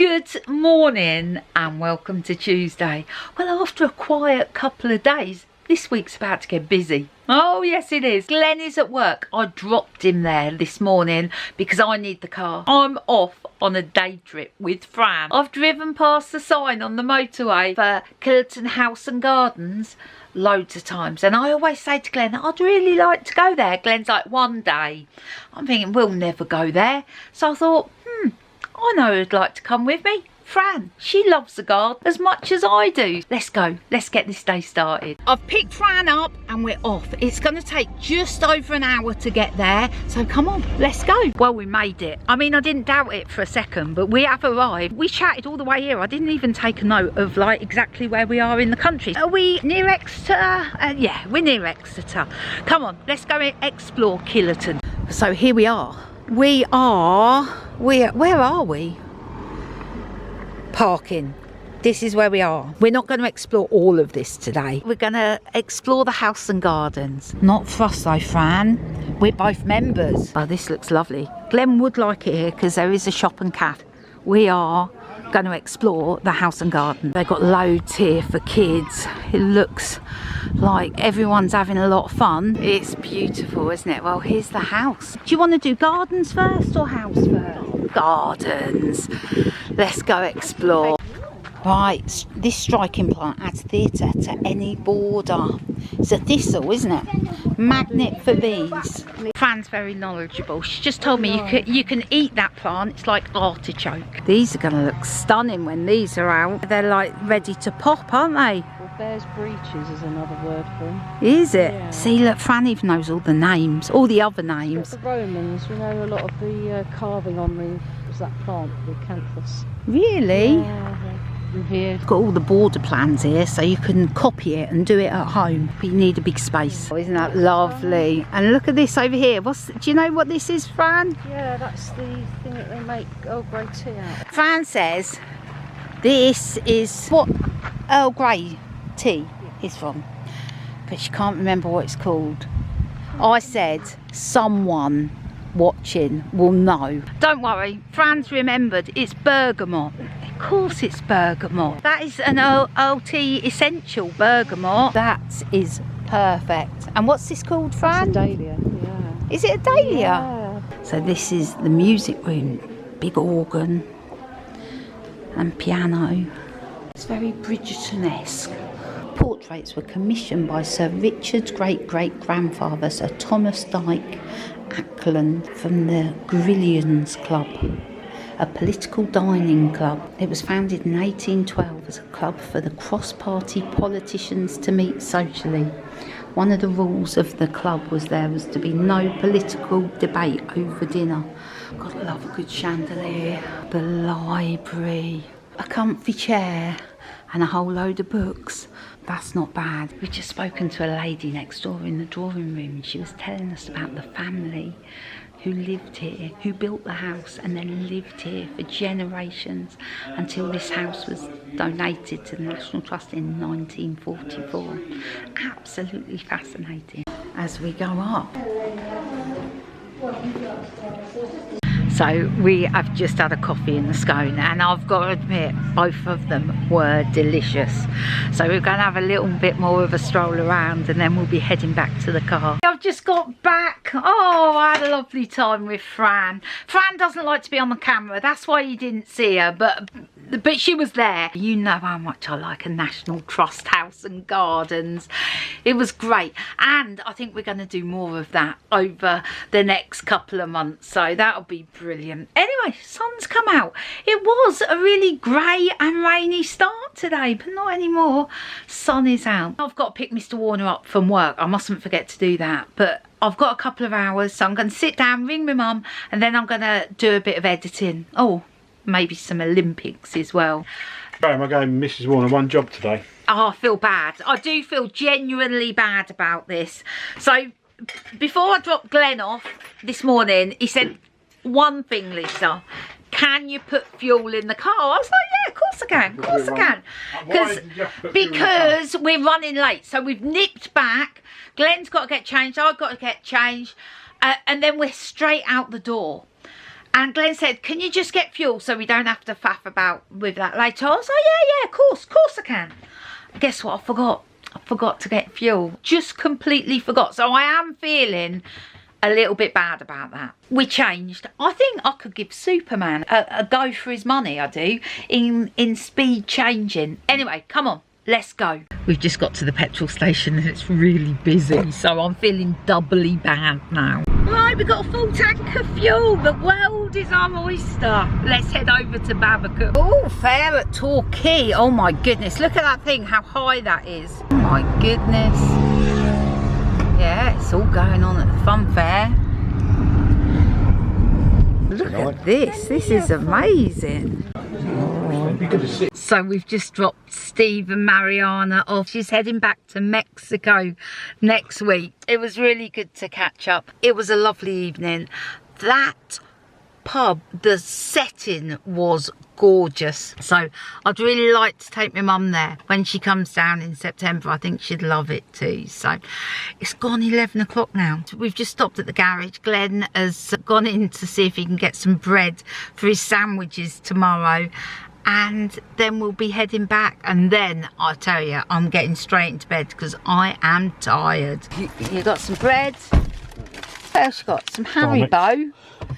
Good morning and welcome to Tuesday. Well, after a quiet couple of days, this week's about to get busy. Oh yes it is. Glenn is at work. I dropped him there this morning because I need the car. I'm off on a day trip with Fran. I've driven past the sign on the motorway for Killerton House and Gardens loads of times, and I always say to Glenn, I'd really like to go there. Glenn's like, one day. I'm thinking, we'll never go there. So I thought, I know who'd like to come with me. Fran. She loves the garden as much as I do. Let's go. Let's get this day started. I've picked Fran up and we're off. It's going to take just over an hour to get there. So come on, let's go. Well, we made it. I mean, I didn't doubt it for a second, but we have arrived. We chatted all the way here. I didn't even take a note of like exactly where we are in the country. Are we near Exeter? Yeah, we're near Exeter. Come on, let's go explore Killerton. So here we are. Where are we? Parking. This is where we are. We're not going to explore all of this today. We're going to explore the house and gardens. Not for us though, Fran. We're both members. Oh, this looks lovely. Glenn would like it here because there is a shop and cafe. We are going to explore the house and garden. They've got loads here for kids. It looks like everyone's having a lot of fun. It's beautiful, isn't it? Well, here's the house. Do you want to do gardens first or house first? Gardens. Let's go explore. Right, this striking plant adds theatre to any border. It's a thistle, isn't it? Magnet for bees. Fran's very knowledgeable. She just told me you can eat that plant. It's like artichoke. These are going to look stunning when these are out. They're like ready to pop, aren't they? Well, bear's breeches is another word for them. Is it? Yeah. See, look, Fran even knows all the names, all the other names. The Romans, you know, a lot of the carving on that plant, the acanthus. Really? Yeah, revered. Got all the border plans here so you can copy it and do it at home, but you need a big space. Oh, isn't that lovely? And look at this over here. Do you know what this is, Fran? Yeah, that's the thing that they make Earl Grey tea out of. Fran says this is what Earl Grey tea is from, but she can't remember what it's called. I said someone watching will know. Don't worry, Fran's remembered. It's bergamot. Of course it's bergamot. That is an Earl tea essential, bergamot. That is perfect. And what's this called, Fran? It's a dahlia, yeah. Is it a dahlia? Yeah. So this is the music room. Big organ and piano. It's very Bridgerton-esque. Portraits were commissioned by Sir Richard's great-great-grandfather, Sir Thomas Dyke Ackland, from the Grillions Club, a political dining club. It was founded in 1812 as a club for the cross-party politicians to meet socially. One of the rules of the club was there was to be no political debate over dinner. God, I love a good chandelier. The library, a comfy chair and a whole load of books. That's not bad. We've just spoken to a lady next door in the drawing room, and she was telling us about the family who lived here, who built the house and then lived here for generations until this house was donated to the National Trust in 1944. Absolutely fascinating. As we go up. So we have just had a coffee and a scone, and I've got to admit both of them were delicious. So we're going to have a little bit more of a stroll around and then we'll be heading back to the car. I've just got back. Oh, I had a lovely time with Fran. Fran doesn't like to be on the camera, that's why you didn't see her, but she was there. You know how much I like a National Trust house and gardens. It was great, and I think we're going to do more of that over the next couple of months, so that'll be brilliant. Anyway, sun's come out. It was a really grey and rainy start today, but not anymore. Sun is out. I've got to pick Mr. Warner up from work. I mustn't forget to do that, but I've got a couple of hours, so I'm going to sit down, ring my mum, and then I'm going to do a bit of editing. Oh, maybe some Olympics as well. Am I going Mrs. Warner one job today? Oh, I feel bad. I do feel genuinely bad about this. So before I dropped Glenn off this morning, he said one thing, Lisa, can you put fuel in the car? I was like, yeah, of course I can, of course I can. Because we're running late, so we've nipped back. Glenn's got to get changed, I've got to get changed, and then we're straight out the door. And Glenn said, can you just get fuel so we don't have to faff about with that later? I was like, yeah, of course I can. Guess what? I forgot to get fuel. Just completely forgot. So I am feeling a little bit bad about that. We changed. I think I could give Superman a go for his money, I do, in speed changing. Anyway, come on. Let's go. We've just got to the petrol station and it's really busy, so I'm feeling doubly bad now. Right, we've got a full tank of fuel. The world is our oyster. Let's head over to Babbacombe. Oh, fair at Torquay. Oh my goodness, look at that thing, how high that is. Oh my goodness. Yeah, it's all going on at the fun fair. Look at this is amazing. So we've just dropped Steve and Mariana off. She's heading back to Mexico next week. It was really good to catch up. It was a lovely evening. That pub, the setting was gorgeous. So I'd really like to take my mum there when she comes down in September. I think she'd love it too. So it's gone 11 o'clock now. We've just stopped at the garage. Glenn has gone in to see if he can get some bread for his sandwiches tomorrow. And then we'll be heading back, and then I tell you, I'm getting straight into bed because I am tired. You got some bread? What else you got? Some Haribo.